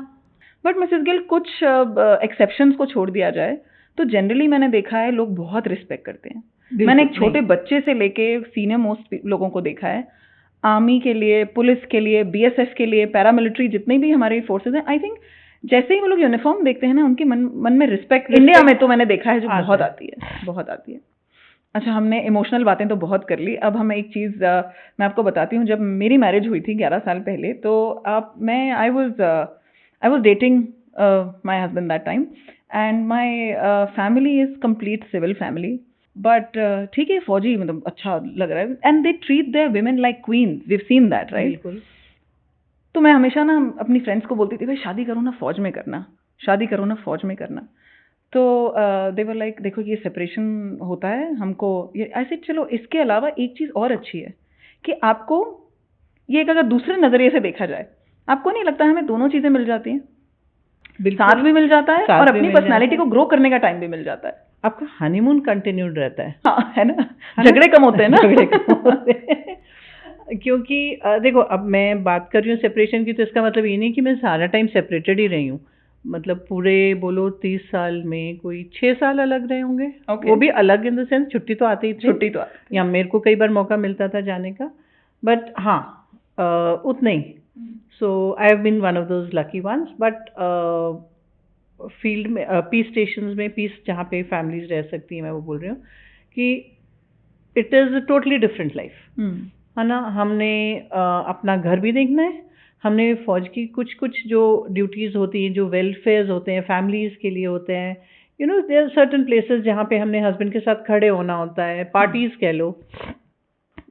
बट मिसेस गिल कुछ एक्सेप्शंस को छोड़ दिया जाए तो जनरली मैंने देखा है लोग बहुत रिस्पेक्ट करते हैं। मैंने एक छोटे बच्चे से लेके सीनियर मोस्ट लोगों को देखा है, आर्मी के लिए, पुलिस के लिए, बीएसएफ के लिए, पैरामिलिट्री, जितने भी हमारे फोर्सेज हैं, आई थिंक जैसे ही वो लोग यूनिफॉर्म देखते हैं ना, उनके मन में रिस्पेक्ट इंडिया में तो मैंने देखा है जो बहुत आती है, बहुत आती है। अच्छा, हमने इमोशनल बातें तो बहुत कर ली। अब हम एक चीज़ मैं आपको बताती हूँ। जब मेरी मैरिज हुई थी 11 साल पहले, तो I was dating my husband that time, and my family is complete civil family. But ठीक है, फौजी मतलब अच्छा लग रहा है, and they treat their women like queens, we have seen that, right? बिल्कुल। तो मैं हमेशा ना अपनी फ्रेंड्स को बोलती थी, भाई शादी करो ना फौज में करना, शादी करो ना फौज में करना। तो दे वर लाइक, देखो ये सेपरेशन होता है हमको, ये ऐसे। चलो इसके अलावा एक चीज़ और अच्छी है कि आपको ये एक अगर दूसरे नज़रिए से देखा जाए, आपको नहीं लगता हमें दोनों चीज़ें मिल जाती हैं, बिल्कुल। साथ भी मिल जाता है साथ और भी अपनी मिल जाता पर्सनालिटी है। को ग्रो करने का टाइम भी मिल जाता है। आपका हनीमून कंटिन्यूड रहता है। हाँ, है ना, झगड़े कम होते हैं ना। झगड़े कम होते हैं। क्योंकि देखो, अब मैं बात कर रही हूँ सेपरेशन की, तो इसका मतलब ये नहीं कि मैं सारा टाइम सेपरेटेड ही रही हूँ। मतलब पूरे बोलो 30 साल में कोई 6 साल अलग रहे होंगे। Okay. वो भी अलग इन द सेंस, छुट्टी तो आती ही थी, छुट्टी तो आती या मेरे को कई बार मौका मिलता था जाने का, बट हाँ उतना ही। So I have been one of those lucky ones. But field में, पीस स्टेशंस में, पीस जहाँ पे फैमिलीज रह सकती हैं, मैं वो बोल रही हूँ कि it is a totally different life, है ना। हमने अपना घर भी देखना है, हमने फौज की कुछ कुछ जो ड्यूटीज़ होती हैं, जो वेलफेयर्स होते हैं फैमिलीज़ के लिए होते हैं, you know there are certain places जहाँ पे हमने हस्बैंड के साथ खड़े होना होता है, पार्टीज़ कह लो।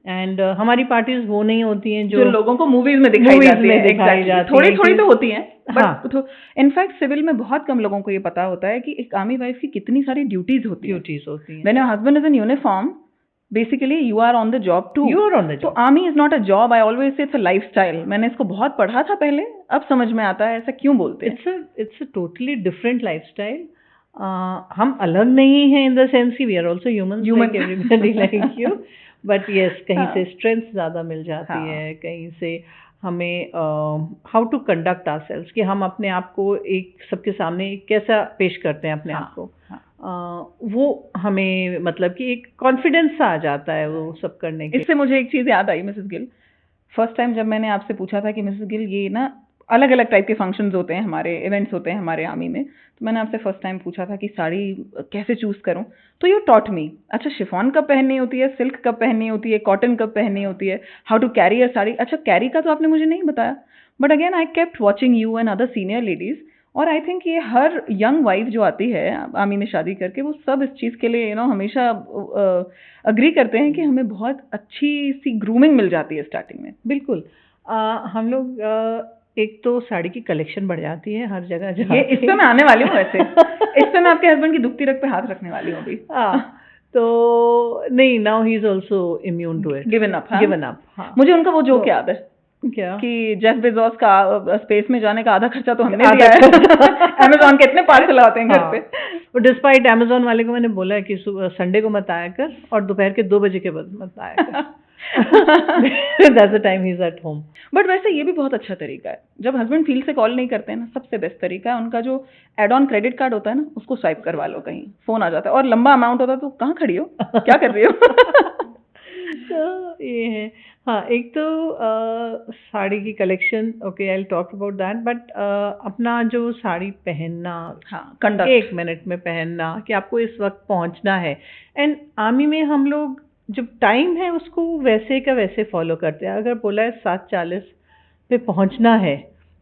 एंड हमारी पार्टीज वो नहीं होती हैं जो लोगों को मूवीज में दिखाई जाती हैं। Exactly. थोड़ी थोड़ी तो होती हैं, बट इनफैक्ट सिविल में बहुत कम लोगों को ये पता होता है कि एक आर्मी वाइफ की कितनी सारी ड्यूटीज होती हैं। When your husband is in uniform, basically you are on the job too. You are on the job. तो army is not a job. I always say it's a lifestyle. मैंने इसको बहुत पढ़ा था पहले, अब समझ में आता है ऐसा क्यों बोलते हैं। It's a totally different lifestyle. हम अलग नहीं हैं in the sense कि we are also humans like everybody like you. But yes, कहीं से स्ट्रेंथ ज़्यादा मिल जाती है, कहीं से हमें हाउ टू कंडक्ट आवरसेल्व्स, कि हम अपने आप को एक सबके सामने कैसा पेश करते हैं अपने आप को, वो हमें मतलब कि एक कॉन्फिडेंस सा आ जाता है वो सब करने के। इससे मुझे एक चीज़ याद आई मिसेस गिल, फर्स्ट टाइम जब मैंने आपसे पूछा था कि मिसेस गिल ये ना अलग अलग टाइप के फंक्शंस होते हैं, हमारे इवेंट्स होते हैं हमारे आर्मी में, तो मैंने आपसे फर्स्ट टाइम पूछा था कि साड़ी कैसे चूज़ करूं, तो यू टॉट मी, अच्छा शिफॉन कब पहननी होती है, सिल्क कब पहननी होती है, कॉटन कब पहननी होती है, how to carry a sari. अच्छा कैरी का तो आपने मुझे नहीं बताया, but again I kept watching you and other senior ladies, और आई थिंक ये हर यंग वाइफ जो आती है आर्मी में शादी करके, वो सब इस चीज़ के लिए हमेशा अग्री करते हैं कि हमें बहुत अच्छी सी ग्रूमिंग मिल जाती है स्टार्टिंग में। बिल्कुल। हम लोग एक तो साड़ी की कलेक्शन बढ़ जाती है हर जगह। ये इस पे मैं आने वाली हूँ वैसे। इस पे मैं आपके हस्बैंड की दुखती रग पे हाथ रखने वाली हूँ अभी। तो नहीं, now he is also immune to it, given up. Given up. मुझे उनका वो जोक याद है, क्या कि जेफ बेजोस का स्पेस में जाने का आधा खर्चा तो हमने दिया है। अमेज़न के इतने पार्सल आते हैं घर पे। डिस्पाइट अमेज़न वाले को मैंने बोला है कि संडे को मत आया कर और दोपहर के 2 बजे के बाद मत आया कर। That's the time he's at home. But वैसे ये भी बहुत अच्छा तरीका है, जब हस्बैंड फील्ड से कॉल नहीं करते हैं ना, सबसे बेस्ट तरीका है उनका जो एड ऑन क्रेडिट कार्ड होता है ना, उसको स्वाइप करवा लो, कहीं फोन आ जाता है और लंबा अमाउंट होता है, तो कहाँ खड़ी हो, क्या कर रही हो। तो ये है। हाँ, एक तो साड़ी की collection, okay, I will talk about that, but अपना जो साड़ी पहनना, हाँ, 1 मिनट में पहनना कि आपको इस वक्त पहुंचना है, एंड आर्मी में हम लोग जब टाइम है उसको वैसे का वैसे फॉलो करते हैं। अगर बोला है 7:40 पे पहुंचना है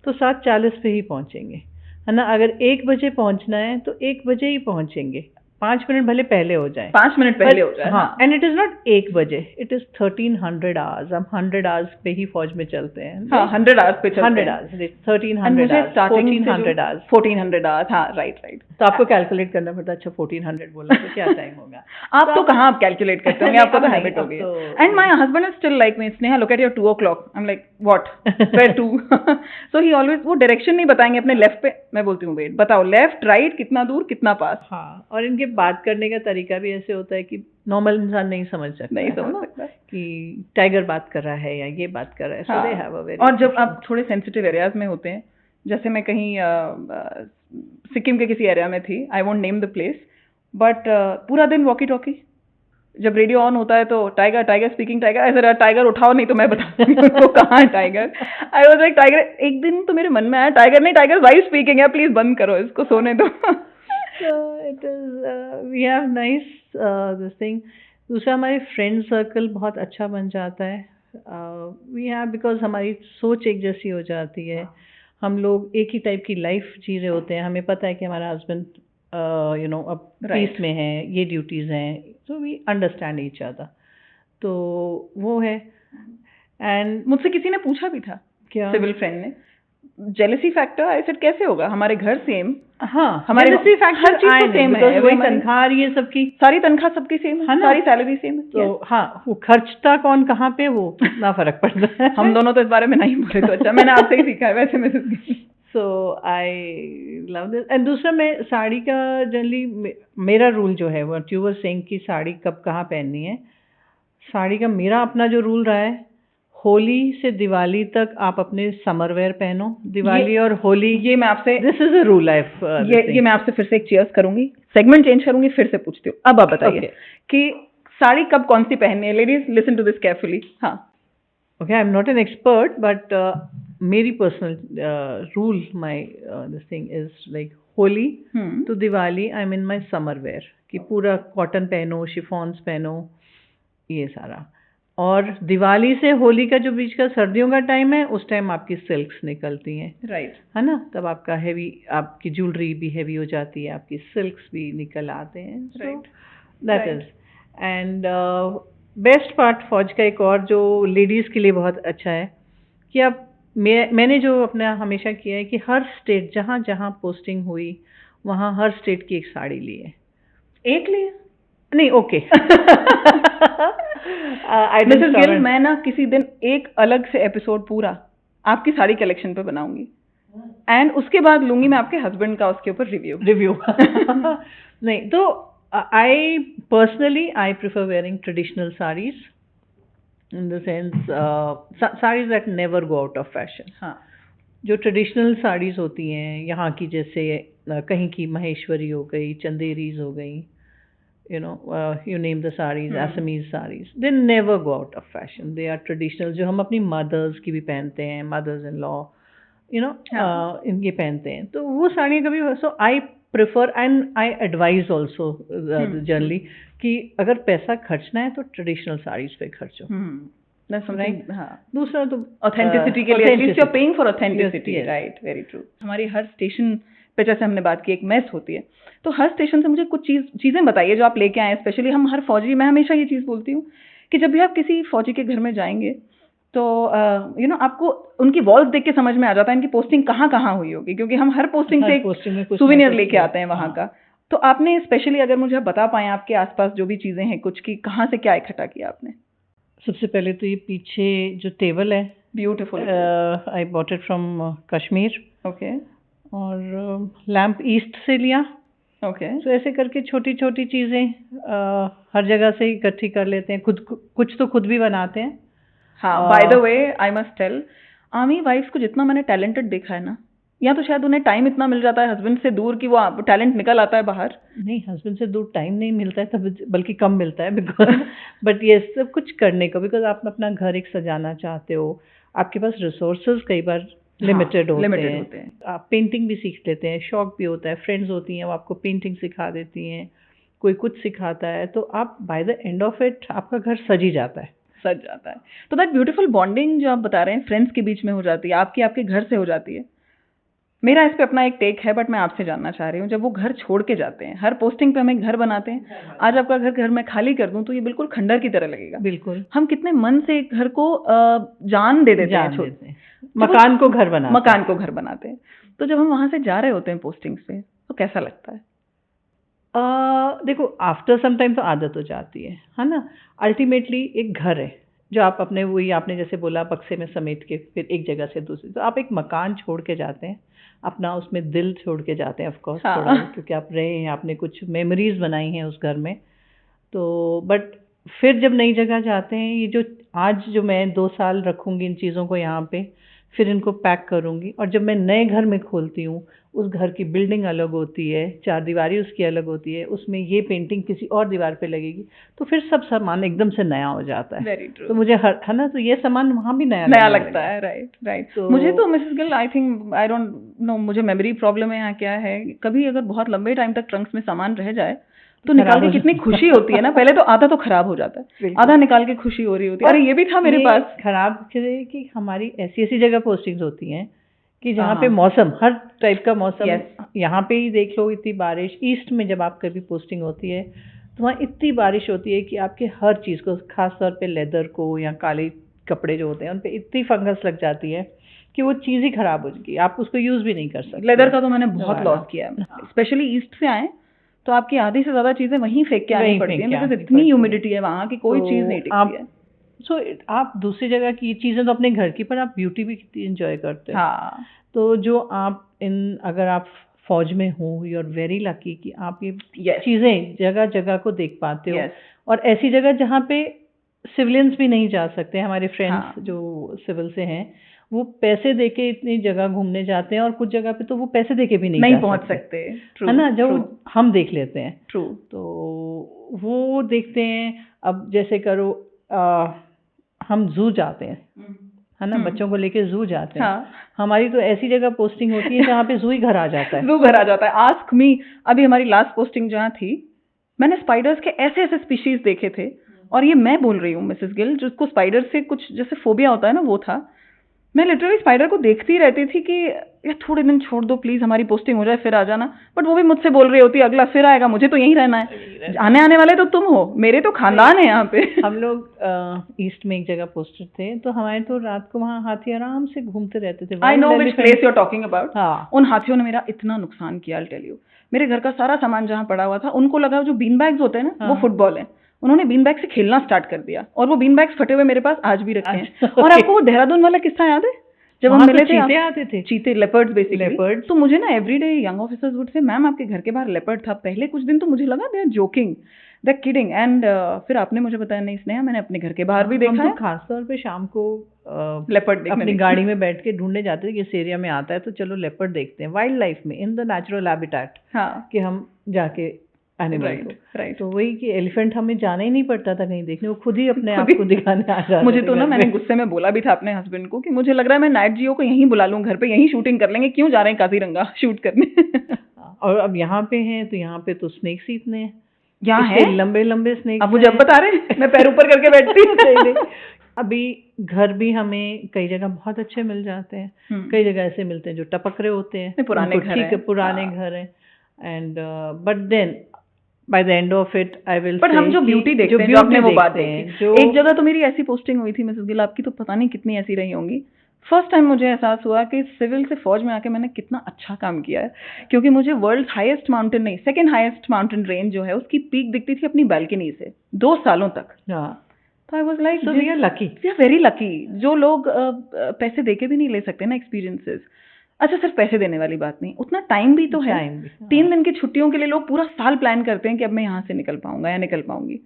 तो 7:40 पे ही पहुंचेंगे, है ना। अगर 1 बजे पहुंचना है तो 1 बजे ही पहुंचेंगे, 5 मिनट भले पहले हो जाए, 5 मिनट पहले हो जाए। हाँ, एंड इट इज़ नॉट 1 बजे, इट इज़ 1300 आवर्स। हम 100 आवर्स पे ही फौज में चलते हैं। हाँ, 100 आवर्स पे चलते हैं। 100 आवर्स, 1300 आवर्स, 1400 आवर्स, 1400 आवर्स। हाँ, राइट। तो आपको कैलकुलेट करना पड़ता है। अच्छा 1400 बोला तो क्या टाइम होगा। आप तो कहाँ आप कैलकुलेट करते होंगे, आपको तो हैबिट हो गई है। And my husband is still like me, Sneha look at your 2 o'clock, I am like what, where to. So he always वो डायरेक्शन नहीं बताएंगे अपने लेफ्ट पे, मैं बोलती हूँ वेट, बताओ लेफ्ट राइट कितना दूर कितना पास। हाँ, और इनके बात करने का तरीका भी ऐसे होता है कि नॉर्मल इंसान नहीं समझ सकता, कि टाइगर बात कर रहा है या ये बात कर रहा है। So they have a very, और जब आप थोड़े सेंसिटिव एरियाज में होते हैं, जैसे मैं कहीं सिक्किम के किसी एरिया में थी, I won't name the place, but पूरा दिन वॉकी टॉकी, जब रेडियो ऑन होता है तो टाइगर टाइगर स्पीकिंग टाइगर, ऐसा टाइगर उठाओ नहीं तो मैं बताऊंगी उसको कहाँ है tiger. I was like tiger, एक दिन तो मेरे मन में आया टाइगर नहीं, टाइगर वाइफ स्पीकिंग है, प्लीज बंद करो इसको, सोने दो। So it is we have nice this thing, दूसरा हमारे फ्रेंड सर्कल बहुत अच्छा बन जाता है। वी हैव, बिकॉज हमारी सोच एक जैसी हो जाती है, हम लोग एक ही टाइप की लाइफ जी रहे होते हैं, हमें पता है कि हमारा हस्बैंड अब Right. पीस में है, ये ड्यूटीज़ हैं, so we understand each other. तो वो है। एंड मुझसे किसी ने पूछा भी था, क्या? सिविल फ्रेंड ने, जेलेसी फैक्टर। आई सेड कैसे होगा, हमारे घर सेम, हाँ, हमारे jealousy factor हर चीज आए तो नहीं, सेम because है, वही हमारी तनख्वाह आ रही है सबकी, सारी तनख्वाह सबकी सेम है है, ना? सारी सैलरी सेम है। तो Yes. हाँ, वो खर्चता कौन कहाँ पे, वो ना फर्क पड़ता है। हम दोनों तो इस बारे में नहीं बोले, तो अच्छा मैंने आपसे ही सीखा है वैसे में। सो आई लव दिस। एंड दूसरा, मैं साड़ी का जनरली मेरा रूल जो है, व्हाट यू वर सेइंग कि साड़ी कब कहाँ पहननी है, साड़ी का मेरा अपना जो रूल रहा है, होली से दिवाली तक आप अपने समर वेयर पहनो, दिवाली और होली, ये मैं आपसे this is a rule I ये मैं आपसे फिर से एक चीयर्स करूंगी, सेगमेंट चेंज करूंगी, फिर से पूछती हूँ। अब आप बताइए Okay. कि साड़ी कब कौन सी पहननी है। Ladies listen to this carefully. हाँ, Okay, I'm not an expert, but मेरी personal rule, my this thing is like Holi to Diwali I'm in my summer wear, कि पूरा कॉटन पहनो, शिफॉन्स पहनो, ये सारा। और दिवाली से होली का जो बीच का सर्दियों का टाइम है, उस टाइम आपकी सिल्क्स निकलती हैं, राइट। है ना? तब आपका हैवी, आपकी ज्वेलरी भी हैवी हो जाती है, आपकी सिल्क्स भी निकल आते हैं। Right. That Right. Is. And best part फौज का एक और जो लेडीज़ के लिए बहुत अच्छा है, कि अब मैंने जो अपना हमेशा किया है कि हर स्टेट, जहाँ जहाँ पोस्टिंग हुई, वहाँ हर स्टेट की एक साड़ी ली है। एक लिए नहीं, ओके। मिसेस गिल, मैं ना किसी दिन एक अलग से एपिसोड पूरा आपकी साड़ी कलेक्शन पे बनाऊंगी, एंड उसके बाद लूंगी मैं आपके हस्बैंड का उसके ऊपर रिव्यू। नहीं तो I personally I prefer wearing traditional saris, in the sense saris that never go out of fashion. हाँ, जो ट्रेडिशनल साड़ीज होती हैं यहाँ की, जैसे कहीं की महेश्वरी हो गई, चंदेरीज हो गई, you name the sarees, Assamese sarees, they never go out of fashion, they are traditional, जो हम अपनी mothers की भी पहनते हैं, mothers in law, इनके पहनते हैं, तो वो साड़ियाँ कभी, so I prefer and I advise also generally कि अगर पैसा खर्चना है तो ट्रेडिशनल साड़ीज पे खर्चो। right. हाँ, दूसरा तो ऑथेंटिसिटी के लिए, at least you are paying for authenticity, Yes. Right, very true. हमारी हर स्टेशन पे, जैसे हमने बात की, एक मेस होती है, तो हर स्टेशन से मुझे कुछ चीज़ें बताइए जो आप लेके आए। स्पेशली हम हर फौजी, मैं हमेशा ये चीज़ बोलती हूँ कि जब भी आप किसी फौजी के घर में जाएंगे तो आपको उनकी वॉल्स देख के समझ में आ जाता है इनकी पोस्टिंग कहाँ कहाँ हुई होगी, क्योंकि हम हर पोस्टिंग से एक सुवेनियर लेके आते हैं वहाँ का। तो आपने स्पेशली, अगर मुझे बता पाएं आपके आसपास जो भी चीज़ें हैं कुछ की, कहाँ से क्या इकट्ठा किया आपने? सबसे पहले तो ये पीछे जो टेबल है, beautiful, I bought it from Kashmir. Okay. और लैम्प ईस्ट से लिया। ओके। तो ऐसे करके छोटी छोटी चीज़ें हर जगह से इकट्ठी कर लेते हैं, कुछ तो खुद भी बनाते हैं। हाँ, by the way I must tell, army wives को जितना मैंने टैलेंटेड देखा है ना, या तो शायद उन्हें टाइम इतना मिल जाता है हस्बैंड से दूर कि वो टैलेंट निकल आता है बाहर। नहीं, हस्बैंड से दूर टाइम नहीं मिलता है तब, बल्कि कम मिलता है, बिकॉज बट ये सब कुछ करने को, बिकॉज आप अपना घर एक सजाना चाहते हो, आपके पास रिसोर्सेज कई बार लिमिटेड होते हैं। आप पेंटिंग भी सीख लेते हैं, शौक भी होता है, फ्रेंड्स होती हैं वो आपको पेंटिंग सिखा देती हैं, कोई कुछ सिखाता है, तो आप bye the end of it आपका घर सज ही जाता है। तो दैट ब्यूटीफुल बॉन्डिंग जो आप बता रहे हैं फ्रेंड्स के बीच में हो जाती है, आपकी आपके घर से हो जाती है। मेरा इस पे अपना एक टेक है, बट मैं आपसे जानना चाह रही हूँ, जब वो घर छोड़ के जाते हैं, हर पोस्टिंग पे हम एक घर बनाते हैं, आज आपका घर मैं खाली कर दूं तो ये बिल्कुल खंडर की तरह लगेगा। बिल्कुल। हम कितने मन से एक घर को जान दे देते हैं, मकान को घर बनाते हैं। तो जब हम वहां से जा रहे होते हैं पोस्टिंग्स पे, तो कैसा लगता है? देखो, आफ्टर सम टाइम तो आदत हो जाती है ना। अल्टीमेटली एक घर है जो आप अपने, वही आपने जैसे बोला, बक्से में समेट के फिर एक जगह से दूसरी, तो आप एक मकान छोड़ के जाते हैं, अपना उसमें दिल छोड़ के जाते हैं, ऑफ कोर्स थोड़ा, क्योंकि आप रहे हैं, आपने कुछ मेमोरीज बनाई हैं उस घर में। तो बट फिर जब नई जगह जाते हैं, ये जो आज जो मैं 2 साल रखूंगी इन चीज़ों को यहाँ पे, फिर इनको पैक करूंगी, और जब मैं नए घर में खोलती हूँ, उस घर की बिल्डिंग अलग होती है, 4 दीवारी उसकी अलग होती है, उसमें ये पेंटिंग किसी और दीवार पे लगेगी, तो फिर सब सामान एकदम से नया हो जाता है। Very true. तो मुझे है ना, तो ये सामान वहाँ भी नया लगता है। राइट। तो मुझे तो Mrs Gill, I think, I don't know, मुझे मेमोरी प्रॉब्लम है या क्या है, कभी अगर बहुत लंबे टाइम तक ट्रंक्स में सामान रह जाए तो निकाल के कितनी खुशी होती है ना। पहले तो आधा तो खराब हो जाता है, बिल्कुल। आधा निकाल के खुशी हो रही होती है, अरे ये भी था मेरे पास। खराब कि हमारी ऐसी ऐसी जगह पोस्टिंग्स होती हैं कि जहाँ हाँ। पे मौसम, हर टाइप का मौसम, Yes. यहाँ पे ही देख लो इतनी बारिश। ईस्ट में जब आप कभी पोस्टिंग होती है तो वहाँ इतनी बारिश होती है कि आपके हर चीज़ को, खास तौर पे लेदर को या काले कपड़े जो होते हैं उन पे इतनी फंगस लग जाती है कि वो चीज़ ही खराब हो जाएगी, आप उसको यूज़ भी नहीं कर सकते। लेदर का तो मैंने बहुत लॉस किया है, स्पेशली ईस्ट से आए तो आपकी आधी से ज्यादा चीजें वहीं फेंक के आनी पड़ती है, बिकॉज इतनी ह्यूमिडिटी है वहाँ की कोई चीज नहीं टिकती है। सो आप दूसरी जगह की चीज़ें तो अपने घर की, पर आप ब्यूटी भी कितनी एंजॉय करते हैं। हाँ। तो जो आप अगर आप फौज में हो, यू आर वेरी लकी कि आप ये चीज़ें जगह जगह को देख पाते हो। और ऐसी जगह जहाँ पे सिविलियंस भी नहीं जा सकते। हमारे फ्रेंड्स जो सिविल से हैं वो पैसे देके इतनी जगह घूमने जाते हैं, और कुछ जगह पे तो वो पैसे देके भी नहीं पहुंच सकते, है ना, जो हम देख लेते हैं। ट्रू। तो वो देखते हैं। अब जैसे करो हम जू जाते हैं, है ना, बच्चों को लेके जू जाते हैं। हमारी तो ऐसी जगह पोस्टिंग होती है जहाँ पे जू ही घर आ जाता है। जू घर आ जाता है। आस्क मी, अभी हमारी लास्ट पोस्टिंग जहाँ थी, मैंने स्पाइडर्स के ऐसे ऐसे स्पीशीज देखे थे, और ये मैं बोल रही हूँ मिसेस गिल, जिसको स्पाइडर से कुछ जैसे फोबिया होता है ना, वो था। मैं लिटरली स्पाइडर को देखती रहती थी कि यार थोड़े दिन छोड़ दो प्लीज, हमारी पोस्टिंग हो जाए फिर आ जाना। बट वो भी मुझसे बोल रही होती अगला फिर आएगा, मुझे तो यहीं रहना है, आने वाले तो तुम हो, मेरे तो खानदान है यहाँ पे। हम लोग ईस्ट में एक जगह पोस्टेड थे, तो हमारे तो रात को वहाँ हाथी आराम से घूमते रहते थे। I know which place you are talking about. हाँ। उन हाथियों ने मेरा इतना नुकसान किया, आई टेल यू। मेरे घर का सारा सामान जहाँ पड़ा हुआ था, उनको लगा जो बीन बैग्स होते हैं ना, वो फुटबॉल है। उन्होंने बीन बैग से खेलना स्टार्ट कर दिया, और वो बीन बैग्स फटे हुए मेरे पास आज भी रखे हैं। और आपको वो देहरादून वाला किस्सा याद है जब हम मिले थे? चीते आते थे, चीते, लेपर्ड्स बेसिकली। तो मुझे ना everyday young officers would say, ma'am आपके घर के बाहर लेपर्ड था। पहले कुछ दिन तो मुझे लगा they are joking, they are kidding, and फिर आपने मुझे बताया नहीं स्नेहा, मैंने अपने घर के बाहर भी देखा है। खास तौर पे शाम को लेपर्ड अपनी गाड़ी में बैठ के ढूंढने जाते थे कि इस एरिया में आता है तो चलो लेपर्ड देखते हैं, वाइल्ड लाइफ में, इन द नेचुरल हैबिटेट। हाँ, कि हम जाके एनिमल को, तो वही कि एलिफेंट हमें जाना ही नहीं पड़ता था कहीं देखने, वो खुद ही अपने आप को दिखाने आ जाते। मुझे तो ना, मैंने गुस्से में बोला भी था अपने हस्बैंड को कि मुझे लग रहा है मैं नाइट जियो को यहीं बुला लूं, घर पे यहीं शूटिंग कर लेंगे, क्यों जा रहे हैं काजीरंगा शूट करने। और अब यहाँ पे हैं तो यहाँ पे तो स्नेक्स ही इतने हैं, यहाँ है लंबे लंबे स्नेक्स। अब मुझे अब बता रहे हैं, मैं पैर ऊपर करके बैठती हूँ। अभी घर भी हमें कई जगह बहुत अच्छे मिल जाते हैं, कई जगह ऐसे मिलते हैं जो टपक रहे होते हैं, पुराने घर हैं, पुराने घर हैं। And but then by the end of it I will, but हम जो ब्यूटी देखते हैं, जो आपने वो बात देखी। एक जगह तो मेरी ऐसी पोस्टिंग हुई थी मिसेस गिल, आपकी तो पता नहीं कितनी ऐसी रही होंगी। फर्स्ट टाइम मुझे एहसास हुआ कि सिविल से फौज में आके मैंने कितना अच्छा काम किया है, क्योंकि मुझे वर्ल्ड हाईएस्ट माउंटेन नहीं, सेकंड हाईएस्ट माउंटेन रेंज जो है उसकी पीक दिखती थी अपनी बालकनी से 2 सालों तक। तो I was like so we are lucky, we are very lucky. जो लोग पैसे देके भी नहीं ले सकते ना एक्सपीरियंसेस। अच्छा, सिर्फ पैसे देने वाली बात नहीं, उतना टाइम भी तो है। 3 दिन की छुट्टियों के लिए लोग पूरा साल प्लान करते हैं कि अब मैं यहाँ से निकल पाऊंगा या निकल पाऊंगी।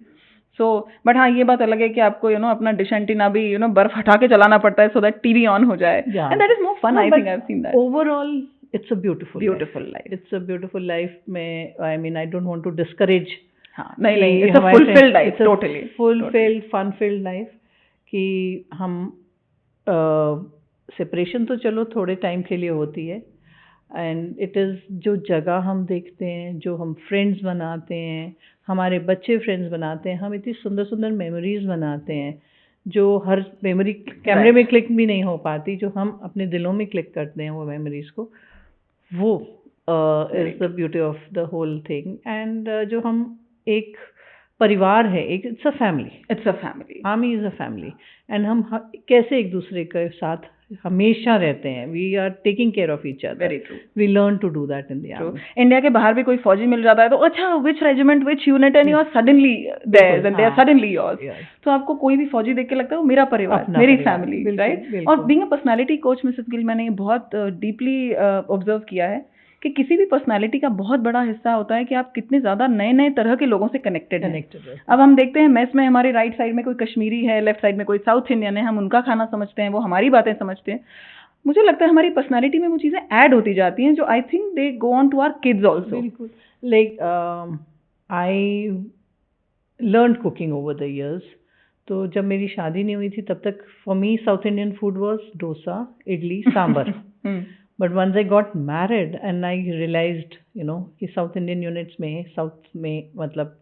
सो बट हाँ, ये बात अलग है कि आपको अपना डिश एंटीना भी बर्फ हटा के चलाना पड़ता है सो दैट टीवी ऑन हो जाए, and that is more fun. I think I have seen that. Overall it's a beautiful life, it's a beautiful life में, I mean I don't want to discourage. हाँ, नहीं, it's a fulfilled life, totally fulfilled fun filled life. कि हम separation तो चलो थोड़े time के लिए होती है, एंड इट इज़ जो जगह हम देखते हैं, जो हम फ्रेंड्स बनाते हैं, हमारे बच्चे फ्रेंड्स बनाते हैं, हम इतनी सुंदर सुंदर मेमोरीज बनाते हैं जो हर मेमोरी कैमरे में क्लिक भी नहीं हो पाती, जो हम अपने दिलों में क्लिक करते हैं वो मेमोरीज को, वो is the beauty of the whole thing. And जो हम एक परिवार है, एक it's a family, army is a family, and हम कैसे एक दूसरे के साथ हमेशा रहते हैं, we are taking care of each other. Very true, we learn to do that in the army. India के बाहर भी कोई फौजी मिल जाता है तो अच्छा, which regiment, which unit, and you are suddenly there, and they are suddenly yours. तो आपको कोई भी फौजी देख के लगता है वो मेरा परिवार, मेरी फैमिली, राइट। और being a personality coach Mrs Gill, मैंने ये बहुत डीपली ऑब्जर्व किया है कि किसी भी पर्सनालिटी का बहुत बड़ा हिस्सा होता है कि आप कितने ज़्यादा नए नए तरह के लोगों से कनेक्टेड हैं। अब हम देखते हैं मेस में हमारे राइट साइड में कोई कश्मीरी है, लेफ्ट साइड में कोई साउथ इंडियन है, हम उनका खाना समझते हैं, वो हमारी बातें समझते हैं। मुझे लगता है हमारी पर्सनालिटी में वो चीज़ें ऐड होती जाती हैं जो I think they go on to our kids also. बिल्कुल, like I learn cooking over the years. तो जब मेरी शादी नहीं हुई थी तब तक for me South Indian food was dosa, idli, sambar. But once I got married and I realized कि साउथ इंडियन यूनिट्स में साउथ में मतलब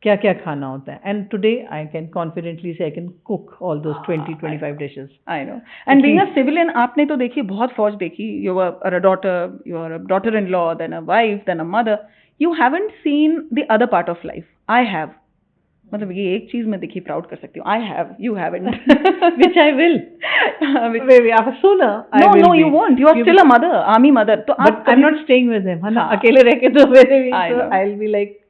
क्या क्या खाना होता है, and today I can confidently say I can cook all those 20-25 dishes. I know. And being a civilian, आपने तो देखिए बहुत फौज देखी. You are a daughter in law, then a wife, then a mother. You haven't seen the other part of life. I have. मतलब ये एक चीज मैं देखिए प्राउड कर सकती हूँ. I have, you haven't. Which I will. Maybe sooner. No, you won't. You are still a mother, army mother. तो but I'm not staying with him. है ना, अकेले रह के तो मेरे भी I'll be like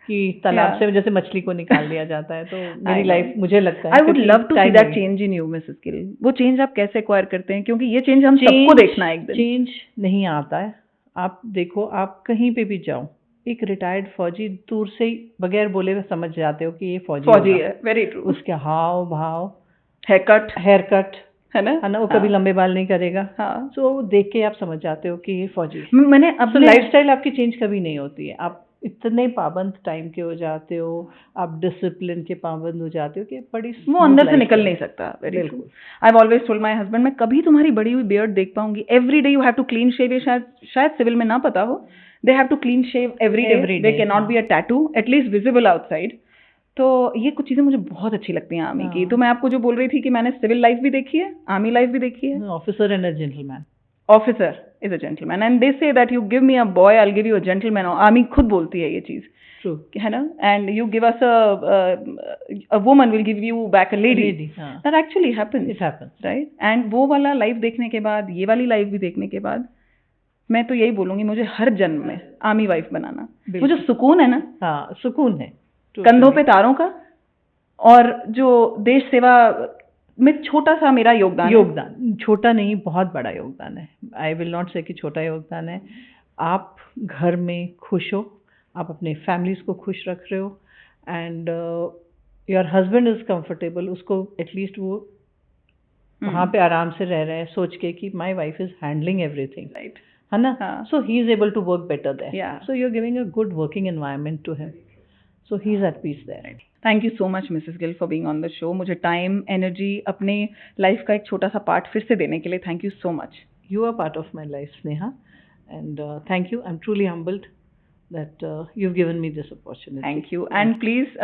कि तालाब से जैसे मछली को निकाल दिया जाता है, तो मेरी लाइफ मुझे लगता है. I would love to see that change in you, Mrs. Gill. वो चेंज आप कैसे एक्वायर करते हैं, क्योंकि ये चेंज हम सबको देखना है एक दिन. चेंज नहीं आता है. आप देखो, आप कहीं पे भी जाओ, एक रिटायर्ड फौजी दूर से ही बगैर बोले हुए समझ जाते हो कि ये फौजी है. Very true. उसके हाव भाव, हेयर कट है ना, वो कभी लंबे बाल नहीं करेगा. हाँ. तो देख के आप समझ जाते हो कि ये फौजी है. मैंने अब लाइफस्टाइल आपकी चेंज कभी नहीं होती है. आप इतने पाबंद टाइम के हो जाते हो, आप डिसिप्लिन के पाबंद हो जाते हो कि बड़ी वो अंदर से निकल नहीं सकता. Very true. I have always told my husband, मैं कभी तुम्हारी बड़ी हुई बियर्ड देख पाऊंगी. Every day you have to clean shave. ये शायद सिविल में ना पता हो. They have to clean shave every day. They cannot be a tattoo, at least visible outside. तो ये कुछ चीज़ें मुझे बहुत अच्छी लगती हैं आर्मी की. तो मैं आपको जो बोल रही थी कि मैंने सिविल लाइफ भी देखी है, आर्मी लाइफ भी देखी है. Officer and a gentleman. Officer is a gentleman and they say that you give me a boy, I will give you a gentleman. Army खुद बोलती है ये चीज़. True. है ना. And you give us a woman will give you back a lady. That actually happens. It happens, right. And वो वाला life देखने के बाद, ये वाली लाइफ भी देखने के बाद, मैं तो यही बोलूंगी, मुझे हर जन्म में आर्मी वाइफ बनाना. वो जो सुकून है ना. हाँ, सुकून है. कंधों पे तारों का, और जो देश सेवा में छोटा सा मेरा योगदान. छोटा नहीं, बहुत बड़ा योगदान है. आई विल नॉट से कि छोटा योगदान है. आप घर में खुश हो, आप अपने फैमिलीज को खुश रख रहे हो, and your husband is comfortable. उसको एटलीस्ट वो वहाँ पे आराम से रह रहे हैं सोच के कि my wife is handling everything. Right. है ना. So he is able to work better there. Yeah. So you're giving a good working environment to him. So he's at peace there. Right. Thank you so much, Mrs. Gill, for being on the show. मुझे time, energy, अपने life का एक छोटा सा part फिर से देने के लिए thank you so much. You are part of my life, Sneha, and thank you. I'm truly humbled that you've given me this opportunity. Thank you. And please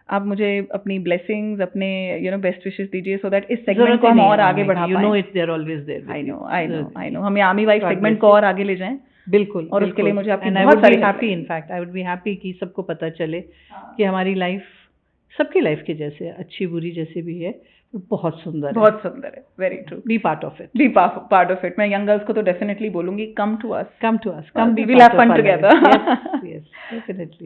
आप मुझे अपनी ब्लेसिंग्स, अपने बेस्ट विशेस दीजिए, सो दैट इस segment को हम और आगे बढ़ा पाएं. You know it, they're always there. I know. हम आर्मी वाइफ सेगमेंट को और आगे ले जाएं. बिल्कुल. और उसके लिए मुझे आपकी बहुत सारी happy. In fact I would be happy कि सबको पता चले कि हमारी लाइफ सबकी लाइफ के जैसे, अच्छी बुरी जैसे भी है, बहुत सुंदर है. Very true. Be part of it. Part of it. मैं यंग गर्ल्स को तो डेफिनेटली बोलूंगी, come to us. Come we will have fun together. Yes, definitely.